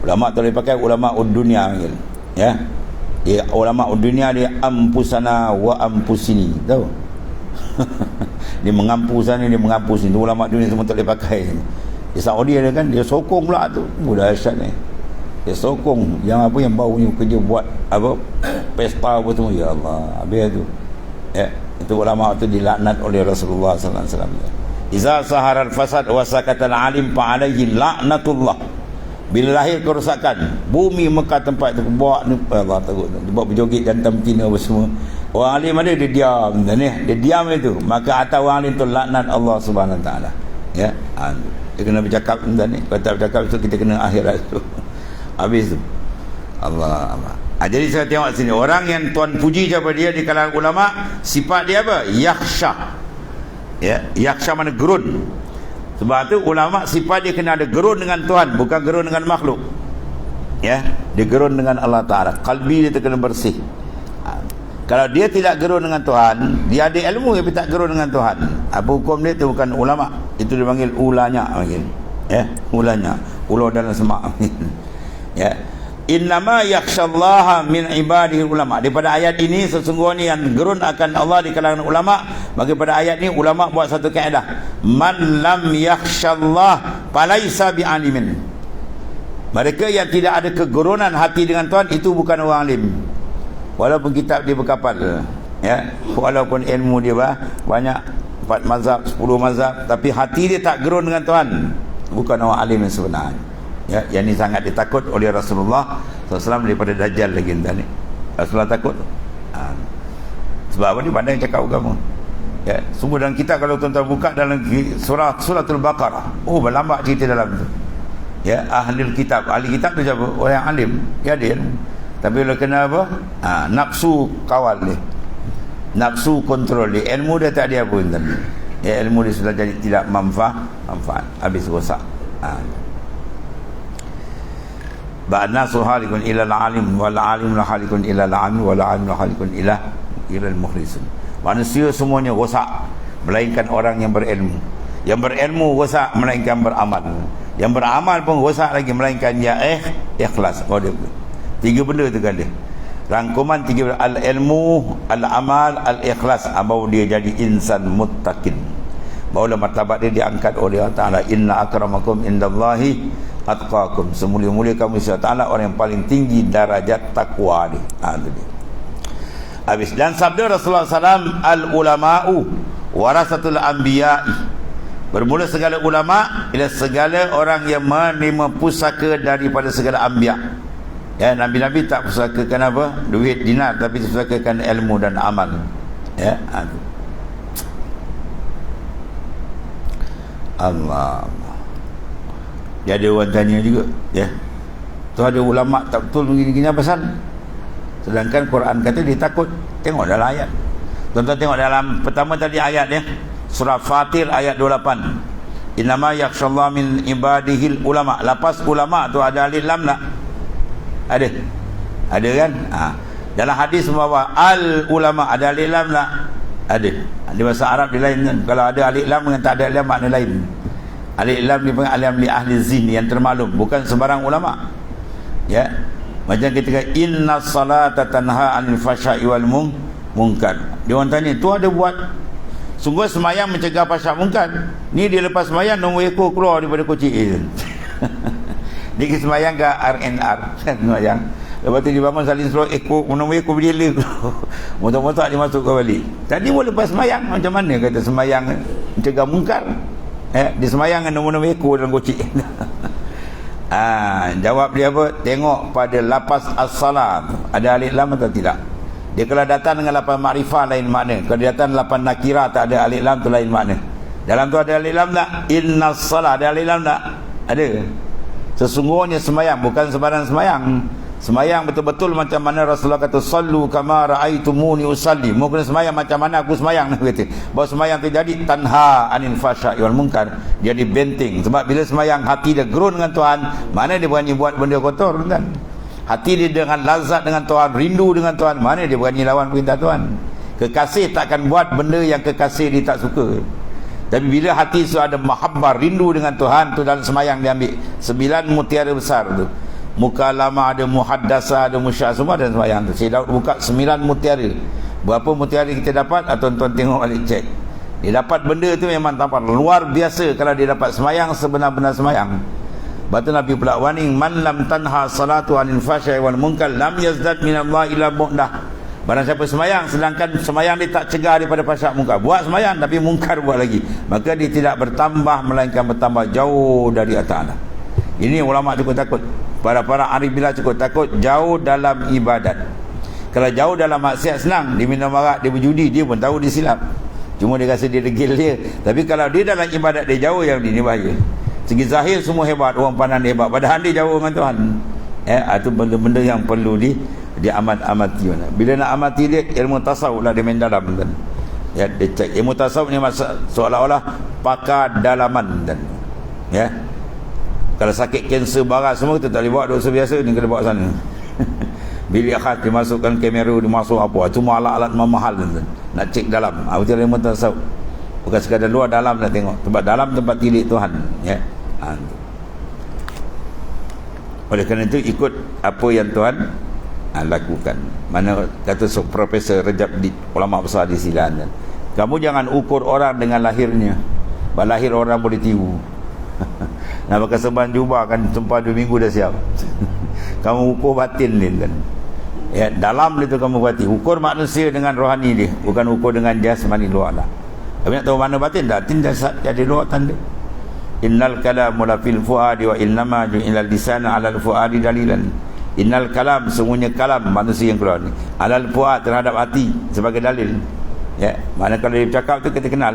Ulama tak boleh pakai ulama dunia. Ya. Dia ulama dunia, dia ampusana wa ampusini, tahu? Dia mengampu sana, dia mengampu sini. Ulama dunia semua tak boleh pakai. Di Saudi ada kan, dia sokong pula tu. Mudah dahsyat ni. Dia sokong yang apa yang baunya kerja buat apa pesta apa semua. Ya Allah, habis tu. Ya, itu ulama tu dilaknat oleh Rasulullah sallallahu alaihi wasallam. Iza saharal fasad wa sakatal alim fa alaihi laknatullah. Bila lahir kerosakan, bumi Mekah tempat tu bawa ni, Allah takut dia buat berjoget jantan betina apa semua. Orang alim ada dia diam, dia diam itu, maka atas orang alim tu laknat Allah Subhanahu Taala. Ya, dia kena bercakap ni. Kalau tak bercakap itu kita kena akhirat tu. Habis tu. Allah. Jadi saya tengok sini orang yang Tuan puji siapa dia di kalangan ulama, sifat dia apa? Yakhsha. Ya, yakhsha mana gerun. Sebab tu ulama sifat dia kena ada gerun dengan Tuhan, bukan gerun dengan makhluk. Ya, dia gerun dengan Allah Taala. Qalbi dia kena bersih. Kalau dia tidak gerun dengan Tuhan, dia ada ilmu tapi tak gerun dengan Tuhan. Apa hukum dia? Itu bukan ulama. Itu dipanggil ulanya panggil. Ya, ulanya. Ulo dalam semak. Ya. Innama yakhshallaha min ibadihi ulama. Daripada ayat ini sesungguhnya yang gerun akan Allah di kalangan ulama. Bagi pada ayat ini ulama buat satu kaedah. Man lam yakhshallah falaisa bi'alimin. Mereka yang tidak ada kegerunan hati dengan Tuhan itu bukan orang alim. Walaupun kitab dia berkapal, ya, walaupun ilmu dia banyak 4 mazhab, 10 mazhab, tapi hati dia tak gerun dengan Tuhan, bukan orang alim yang sebenarnya. Ya, yang ini sangat ditakut oleh Rasulullah SAW daripada Dajjal lagi ni. Rasulullah takut. Sebab apa ni? Pandai cakap agama. Ya, sungguh dalam kitab kalau tuan-tuan buka dalam suratul Baqarah, berlambak cerita dalam tu. Ya, ahli kitab tu siapa? Orang yang alim, dia ada. Tapi kalau kena apa? Nafsu kawal dia. Nafsu kontrol dia. Ilmu dia tak ada apa pun. Ya, ilmu dia sudah jadi tidak manfaat. Habis rosak. Ba'nasu halikun ila al-alim wal alim la halikun ila al-alim wal alim la halikun ila al-mukhlisin. Manusia semuanya rosak melainkan orang yang berilmu. Yang berilmu rosak melainkan beramal. Yang beramal pun rosak lagi melainkan ya ikhlas. Dia 3 benda tu kan dia. Rangkuman 3 benda: al-ilmu, al-amal, al-ikhlas. Baru dia jadi insan muttaqin. Barulah martabat dia diangkat oleh Allah Ta'ala. Inna akramakum indallahi atqakum, semulia-mulia kamu sisi Allah orang yang paling tinggi darajat takwa dia. Itu dia. Habis. Dan sabda Rasulullah SAW, al-ulama'u warasatul anbiya'i, bermula segala ulama ialah segala orang yang menerima pusaka daripada segala anbiya. Ya, nabi-nabi tak pusakakan apa? Duit, dinar, tapi pusakakan ilmu dan amal. Ya, Allah. Dia ada orang tanya juga, ya. Tu ada ulama tak betul begini-gini apa pasal? Sedangkan Quran kata dia takut. Tengok dalam ayat. Tuan-tuan tengok dalam pertama tadi ayat ya. Surah Fatir ayat 28. Innama yakhshallahu min ibadihil ulama. Lepas ulama tu ada alif lam tak? Ada. Ada kan? Dalam hadis membawa al ulama ada alif lam tak? Ada. Di bahasa Arab dia lain kan. Kalau ada alif lam dengan tak ada alif lam makna lain. Alif lam dipanggil alim li ahli zihni, yang termaklum, bukan sembarang ulama. Ya. Macam ketika inna salata tanha 'anil fahsya'i wal munkar. Dia orang tanya, tu ada buat sungguh semayang mencegah fahsyak munkar. Ni dia lepas semayang nombor ekor keluar daripada kocik. Dia semayang ke RNR kan semayang. Lepas tu dia bangun salin seluruh ekor, nombor ekor berjela keluar. Motor-motor dia masuk ke balik. Tadi pun lepas semayang, macam mana kata semayang mencegah munkar? Dia semayang dengan nombor-nombor ekor dalam kocik. Jawab dia apa? Tengok pada lapas as-salat ada alif lam atau tidak. Dia kalau datang dengan lapan makrifah lain makna. Kalau dia datang lapan nakirah tak ada alif lam tu lain makna. Dalam tu ada alif lam tak? Inna salat ada alif lam tak? Ada. Sesungguhnya semayang bukan sembarang semayang. Semayang betul-betul macam mana Rasulullah kata, sallu kama ra'aitumuni usalli. Mau kena semayang macam mana aku semayang. Kata. Bahawa semayang terjadi tanha anil fahsya'i wal munkar. Jadi benteng. Sebab bila semayang hati dia gerun dengan Tuhan, mana dia berani buat benda kotor kan? Hati dia dengan lazat dengan Tuhan, rindu dengan Tuhan, mana dia berani lawan perintah Tuhan? Kekasih takkan buat benda yang kekasih dia tak suka. Tapi bila hati itu ada mahabbah, rindu dengan Tuhan, tu dalam semayang dia ambil 9 mutiara besar tu. Mukalamah ada, muhaddasah ada, musyah, semua dalam semayang tu. Saya Daud buka 9 mutiara. Berapa mutiara kita dapat? Tuan-tuan tengok balik cek. Dia dapat benda tu memang tampak luar biasa kalau dia dapat semayang sebenar-benar semayang. Batu Nabi pula warning, man lam tanha salatu anil fahsya'i wal munkar lam yazdad minallahi ila bu'dah. Barang siapa semayang sedangkan semayang dia tak cegah daripada fahsyak munkar, buat semayang tapi munkar buat lagi, maka dia tidak bertambah melainkan bertambah jauh dari Allah. Ini ulama cukup takut. Para arif bila cukup takut jauh dalam ibadat. Kalau jauh dalam maksiat senang, dia minum arak, dia berjudi, dia pun tahu dia silap. Cuma dia rasa dia degil dia. Tapi kalau dia dalam ibadat dia jauh, yang ini bahaya. Segi zahir semua hebat, orang pandang dia hebat, padahal dia jauh dengan Tuhan. Itu benda-benda yang perlu diamati. Bila nak amati dia, ilmu tasawuf lah dia main dalam kan. Dia cek ilmu tasawuf ni seolah-olah pakar dalaman kan. Kalau sakit kanser barat semua, kita tak boleh bawa doktor biasa, ni kena bawa sana. Bilik khas dimasukkan kamera, dimasuk apa, cuma alat-alat mahal kan. Nak cek dalam. Itu ilmu tasawuf. Bukan sekadar luar, dalam nak tengok. Tempat dalam tempat tilik Tuhan. Oleh kerana itu ikut apa yang Tuhan lakukan. Mana kata Profesor Rajab di ulama besar di Silan, kamu jangan ukur orang dengan lahirnya. Lahir orang boleh tiru. Nak pakai sembahan jubah kan, sempah 2 minggu dah siap. Kamu ukur batin ni kan. Dalam itu kamu berarti ukur manusia dengan rohani dia, bukan ukur dengan jasmani luar lah. Tapi nak tahu mana batin, batin jadi luar tanda. Innal kalamu la fil fuadi wa innama ju'ilal lisana 'alal fuadi dalilan. Innal kalam, semuanya kalam manusia yang keluar ni 'alal fuad, terhadap hati sebagai dalil. Mana kalau dia bercakap tu kita kenal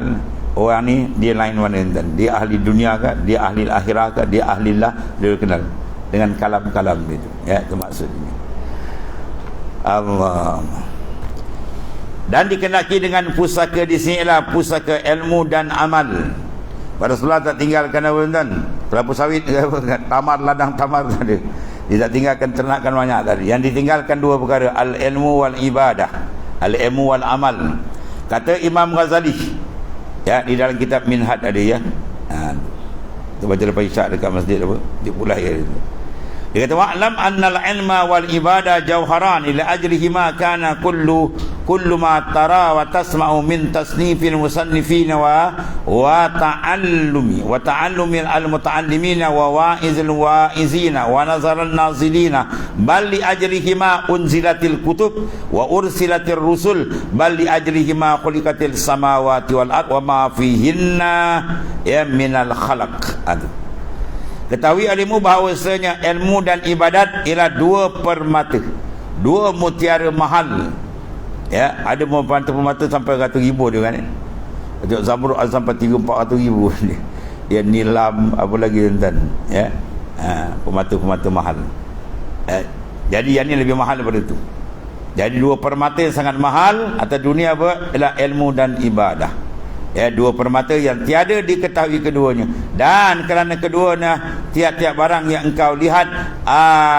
orang ni dia lain mana, dan dia ahli dunia ke, dia ahli akhirah ke, dia ahli lah, dia kenal dengan kalam-kalam itu. Itu maksudnya. Allah. Dan dikenaki dengan pusaka di sini ialah pusaka ilmu dan amal. Rasulullah tak tinggalkan apa tuan? Kelapa sawit, tamar, ladang tamar tadi. Dia tak tinggalkan ternakan banyak tadi. Yang ditinggalkan 2 perkara, al-ilmu wal ibadah, al-ilmu wal amal. Kata Imam Ghazali, di dalam kitab Minhaj ada ya. Kita baca lepas isyak dekat masjid apa? Di Pulau ya. Dia kata wa'lam annal ilma wal ibadah jauharan ila ajrihima kana kullu kullu ma tara wa tasma'u min tasnifil musannifin wa ta'allumi al-muta'allimina wa wa'izil wa'izina wa nazaral nazilina bal li ajrihima unzilatil kutub wa ursilatir rusul bal li ajrihima khuliqatil samawati wal ard wa ma fihinna ya minal khalaq. Ketahui alimu bahawasanya ilmu dan ibadat ialah dua permata, dua mutiara mahal. Ya, ada permata sampai ratus ribu dia kan. Tengok Zamrud sampai 300-400 ribu dia nilam apa lagi tuan. Ya. Permata-permata mahal. Jadi yang ni lebih mahal daripada itu. Jadi dua permata yang sangat mahal atas dunia apa? Ialah ilmu dan ibadah. Ya, dua permata yang tiada diketahui keduanya, dan kerana keduanya tiap-tiap barang yang engkau lihat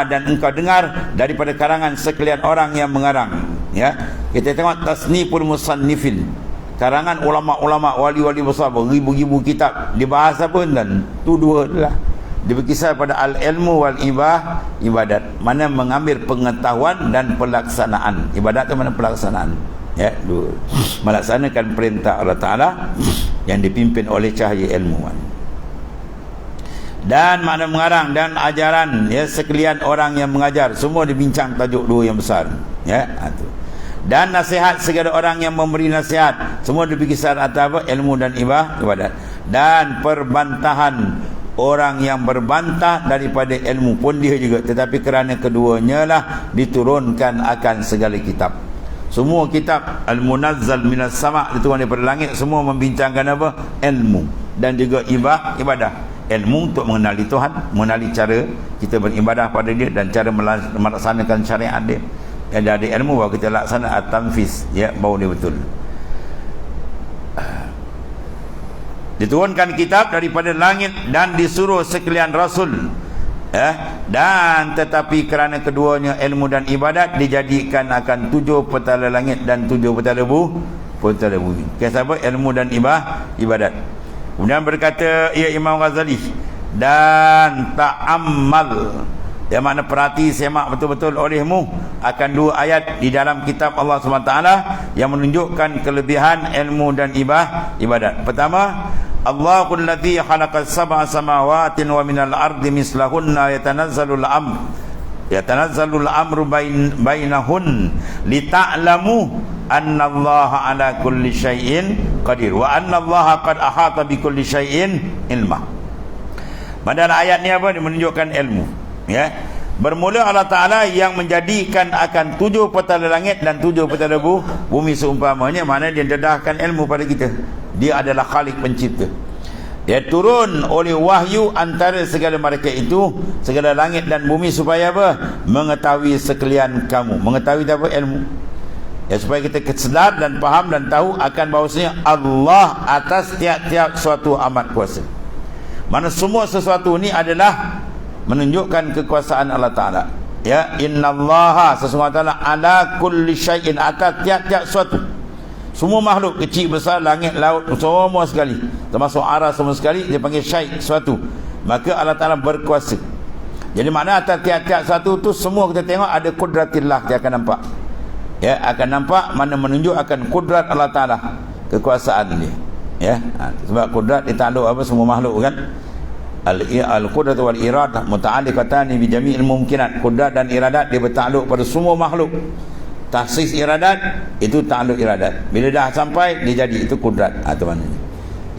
dan engkau dengar daripada karangan sekalian orang yang mengarang. Ya, kita tengok tasniful musannifin, karangan ulama-ulama, wali-wali besar, beribu-ribu kitab dibahas apa dan tu dua lah. Dia berkisar pada al-ilmu wal ibadat, mana mengambil pengetahuan dan pelaksanaan. Ibadat itu mana pelaksanaan. Ya, dua. Melaksanakan perintah Allah Ta'ala yang dipimpin oleh cahaya ilmuwan. Dan makna mengarang dan ajaran, ya, sekalian orang yang mengajar, semua dibincang tajuk dua yang besar. Ya, itu. Dan nasihat segala orang yang memberi nasihat, semua dibikisar atas apa? Ilmu dan ibadat. Dan perbantahan orang yang berbantah daripada ilmu pun dia juga, tetapi kerana keduanya lah diturunkan akan segala kitab. Semua kitab al-munazzal minas sama' diturun daripada langit, semua membincangkan apa? Ilmu dan juga ibadah. Ilmu untuk mengenali Tuhan, mengenali cara kita beribadah pada dia dan cara melaksanakan syariat dia. Yang ada ilmu baru kita laksana at-tanfiz, ya, baru dia betul. Diturunkan kitab daripada langit dan disuruh sekalian rasul. Dan tetapi kerana keduanya ilmu dan ibadat dijadikan akan 7 petala langit dan 7 petala bumi. Kisah apa? Ilmu dan ibadat. Kemudian berkata Imam Ghazali, dan ta'ammal, yang mana perhati, semak betul-betul olehmu akan 2 ayat di dalam kitab Allah SWT yang menunjukkan kelebihan ilmu dan ibadat. Pertama, Allahul ladzi khalaqas sab'a samawatin wa minal ardi mislahunna yatanazzalul amru bainahun lita'lamu annallaha ala kulli syai'in qadir wa annallaha qad ahata bi kulli syai'in ilma. Padahal ayat ni apa? Dia menunjukkan ilmu. Ya. Bermula Allah Ta'ala yang menjadikan akan 7 petala langit dan 7 petala bumi seumpamanya, mana dia dedahkan ilmu pada kita. Dia adalah Khalik pencipta. Dia turun oleh wahyu antara segala mereka itu, segala langit dan bumi, supaya apa? Mengetahui sekalian kamu. Mengetahui apa? Ilmu. Ya, supaya kita sedar dan faham dan tahu akan bahawasanya Allah atas tiap-tiap suatu amat kuasa. Mana semua sesuatu ini adalah menunjukkan kekuasaan Allah Ta'ala. Ya, innallaha, sesungguhnya Allah ala kulli syai'in, atas tiap-tiap suatu. Semua makhluk, kecil, besar, langit, laut, semua sekali, termasuk arah semua sekali, dia panggil syai', suatu. Maka Allah Ta'ala berkuasa. Jadi makna atas tiap-tiap satu tu semua kita tengok ada kudratillah, dia akan nampak. Ya, akan nampak, mana menunjuk akan kudrat Allah Ta'ala, kekuasaan dia. Ya, sebab kudrat ditakluk apa? Semua makhluk kan. Al-qudrat wal iradah muta'alliqatan bi jami'il mumkinat. Kudrat dan iradat dia bertakluk pada semua makhluk. Tahsis iradat itu takluk iradat. Bila dah sampai dia jadi, itu kudrat atau maknanya.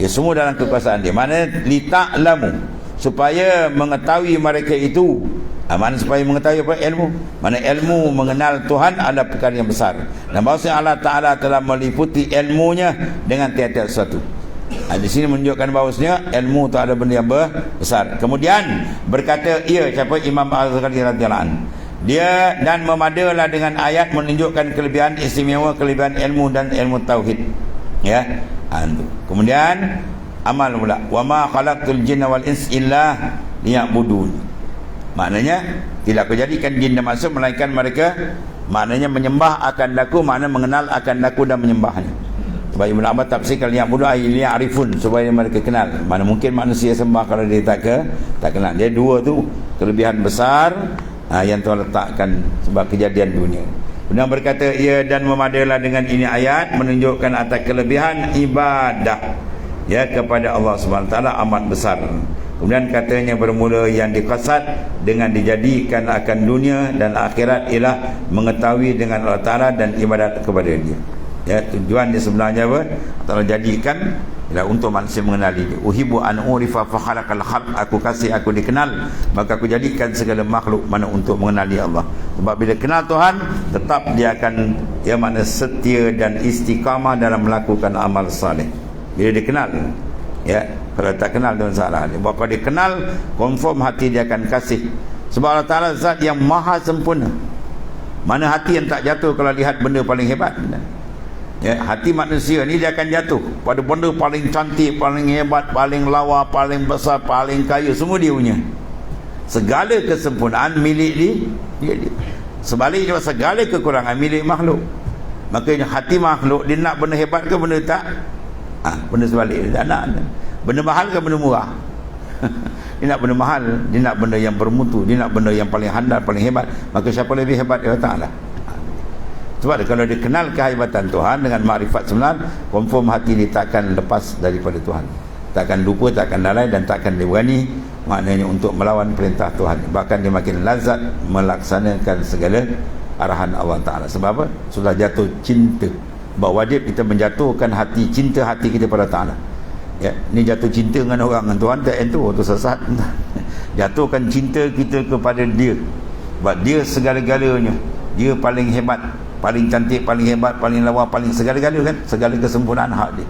Ya, semua dalam kekuasaan dia. Mana lita'lamu, supaya mengetahui mereka itu. Mana supaya mengetahui apa? Ilmu. Mana ilmu mengenal Tuhan adalah perkara yang besar. Dan bahawasanya Allah Ta'ala telah meliputi ilmunya dengan tiap-tiap sesuatu. Di sini menunjukkan bahawasanya ilmu itu ada benda yang besar. Kemudian berkata siapa? Imam Al-Ghazali radhiyallahu anhu, dia dan memadalah dengan ayat menunjukkan kelebihan istimewa, kelebihan ilmu dan ilmu tauhid. Ya. Kemudian amal pula, wa ma khalaqtul jinna wal ins illa liya'budun. Maknanya tidak kujadikan jin dan manusia melainkan mereka, maknanya menyembah akan laku, makna mengenal akan laku dan menyembahnya. Sebab Ibn Abbas tafsirkan liya'budu ay liya'rifun, supaya mereka kenal. Mana mungkin manusia sembah kalau dia tak kenal. Dia dua tu kelebihan besar yang Tuhan letakkan sebab kejadian dunia. Kemudian berkata ia dan memadalah dengan ini ayat menunjukkan atas kelebihan ibadah ya kepada Allah Subhanahu taala amat besar. Kemudian katanya bermula yang diqasad dengan dijadikan akan dunia dan akhirat ialah mengetahui dengan Allah Taala dan ibadat kepada Dia. Ya, tujuan dia sebenarnya apa? Allah jadikan ialah untuk manusia mengenali Dia. Uhibbu an urifa fa khalaqal khalq, aku kasih aku dikenal, maka aku jadikan segala makhluk mana untuk mengenali Allah. Sebab bila kenal Tuhan, tetap dia akan mana setia dan istiqamah dalam melakukan amal saleh. Bila dia kenal, ya, kalau tak kenal tu masalah. Kalau dia kenal, confirm hati dia akan kasih. Sebab Allah Taala zat yang maha sempurna. Mana hati yang tak jatuh kalau lihat benda paling hebat? Ya, hati manusia ni dia akan jatuh pada benda paling cantik, paling hebat, paling lawa, paling besar, paling kaya, semua dia punya. Segala kesempurnaan milik dia. Sebaliknya segala kekurangan milik makhluk. Makanya hati makhluk dia nak benda hebat ke benda tak? Benda sebalik dia tak nak. Benda mahal ke benda murah? Dia nak benda mahal, dia nak benda yang bermutu, dia nak benda yang paling handal, paling hebat. Maka siapa lebih hebat dia Ta'ala. Sebab kalau dia kenal kehebatan Tuhan dengan makrifat sebenar, confirm hati dia takkan lepas daripada Tuhan, takkan lupa, takkan lalai dan takkan dia berani maknanya untuk melawan perintah Tuhan. Bahkan dia makin lazat melaksanakan segala arahan Allah Ta'ala. Sebab apa? Sudah jatuh cinta. Sebab wajib kita menjatuhkan hati, cinta hati kita pada Ta'ala. Ya, ni jatuh cinta dengan orang, dengan Tuhan tak entu, tu sesat. Jatuhkan cinta kita kepada Dia. Sebab Dia segala-galanya. Dia paling hebat, paling cantik, paling hebat, paling lawa, paling segala-gala kan, segala kesempurnaan hak dia.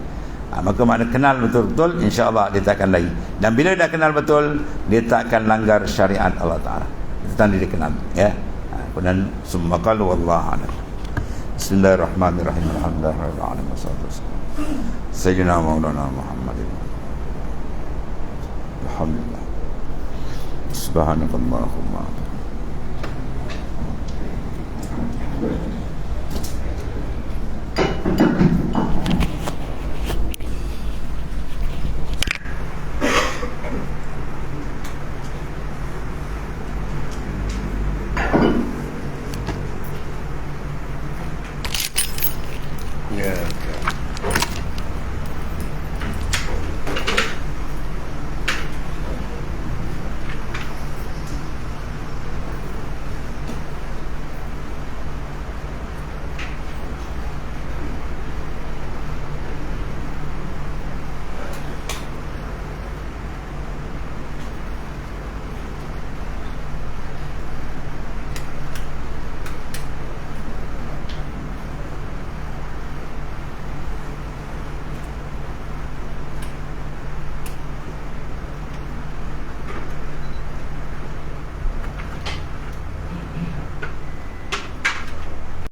Maka makna kenal betul-betul, insya-Allah dia tak akan lari. Dan bila dah kenal betul, dia tak akan langgar syariat Allah Taala. Itu tanda dia kenal, ya. Kemudian summa qalu wallahu a'lam. Bismillahirrahmanirrahim. Alhamdulillahirabbil alamin wassalatu wassalamu sayyidina maulana Muhammadin. Alhamdulillah. Subhanakallahumma